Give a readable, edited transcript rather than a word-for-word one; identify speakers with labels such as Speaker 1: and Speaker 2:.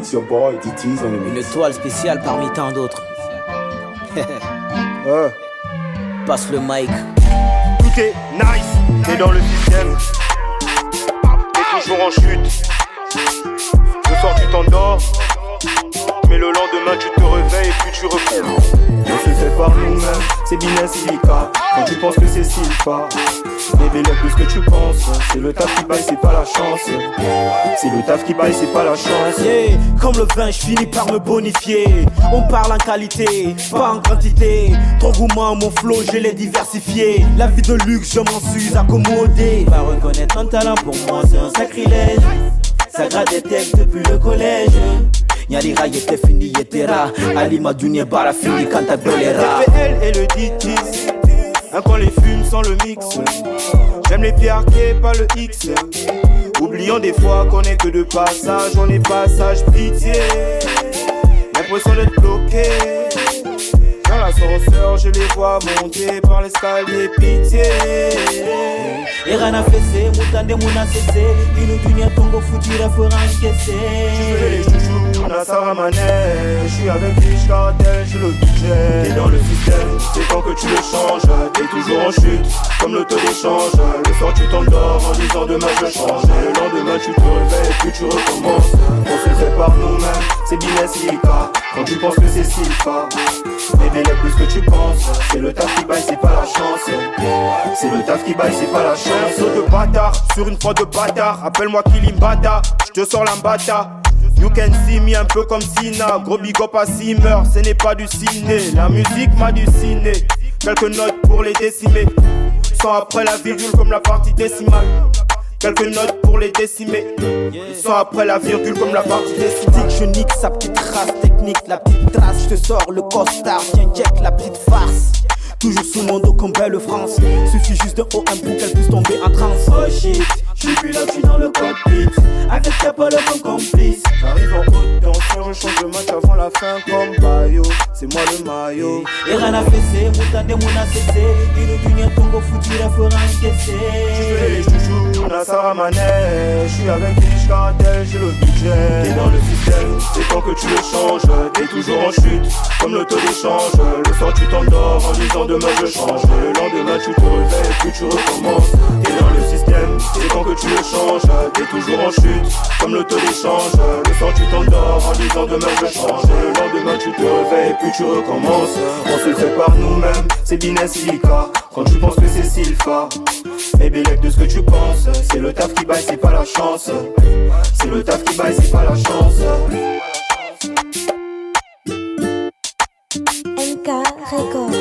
Speaker 1: It's your boy, DT's on the
Speaker 2: Une
Speaker 1: mix.
Speaker 2: étoile spéciale parmi tant d'autres. Passe le mic.
Speaker 3: Tout est nice, t'es dans le système. T'es toujours en chute. Le soir tu t'endors, mais le lendemain tu te réveilles et puis tu reprends. On se fait par nous-mêmes, c'est bien silica. Quand tu penses que c'est sylpha, bébé lève de ce que tu penses. C'est le taf qui baille, c'est pas la chance. C'est le taf qui baille, c'est pas la chance.
Speaker 2: Yeah, comme le vin, je finis par me bonifier. On parle en qualité, pas en quantité. Trop gourmand, mon flow, je l'ai diversifié. La vie de luxe, je m'en suis accommodé. Pas reconnaître un talent pour moi, c'est un sacrilège. Ça grade des textes depuis le collège. Nyalira yete fini yetera. Ali Madounie bara fini quand t'as dolera.
Speaker 3: PL et le DT's, quand les fumes sans le mix. J'aime les pierres pas le X. Oublions des fois qu'on est que de passage. On est passage pitié. L'impression d'être bloqué. Dans l'ascenseur je les vois monter par l'escalier pitié.
Speaker 2: Erana fessé, moutande mouna cessé. Une dunia tongo foutira fera encaisser.
Speaker 3: Je fais les chouchous, Nassara Manet. Je suis avec Rich Cartel, j'ai le budget. T'es dans le système, c'est quand que tu le changes. T'es toujours en chute, comme le taux d'échange. Le soir tu t'endors en disant demain je change. Et le lendemain tu te réveilles puis tu recommences. On se le fait par nous-mêmes, c'est bien silica. Quand tu penses que c'est sylpha, bébé lève plus que tu penses. C'est le taf qui baille, c'est pas la chance. C'est le taf qui baille, c'est pas la chance. Saut de bâtard, sur une fois de bâtard. Appelle-moi Kilimbata, je te sors l'ambata. You can see me un peu comme Sina. Gros big up à Simmer, ce n'est pas du ciné. La musique m'a du ciné. Quelques notes pour les décimer. Sans après la virgule comme la partie décimale. Quelques notes pour les décimer. Sans après la virgule comme la partie décimale.
Speaker 2: Je nique sa petite race technique, la petite trace. Je te sors le costard, tiens check la petite farce. Toujours sous mon dos comme Belle France. Suffit juste de haut un pour qu'elle puisse tomber en transe. Oh shit, je suis pilote, je suis dans le cockpit. Avec Capolo comme complice.
Speaker 3: J'arrive en haute tension, je change de match avant la fin comme Bayo. C'est moi le maillot.
Speaker 2: Et rien à fesser, moutade mouna cessé. Une dunia tongo foutira fera encaisser.
Speaker 3: Je fais les chouchous, Nassara Manet. Je suis avec Rich Cartel, j'ai le budget. T'es dans le système, c'est quand que tu le changes. T'es toujours en chute, comme le taux d'échange. Le soir tu t'endors en disant demain je change. Le lendemain tu te réveilles puis tu recommences. T'es dans le système, c'est quand que tu le changes. T'es toujours en chute, comme le taux d'échange. Le soir tu t'endors en disant demain je change. Le lendemain tu te réveilles puis tu recommences. On se le fait par nous-mêmes, c'est bien silica. Quand tu penses que c'est sylpha, bébé lève de ce que tu penses. C'est le taf qui baille, c'est pas la chance. C'est le taf qui baille, c'est pas la chance.
Speaker 4: MK Record.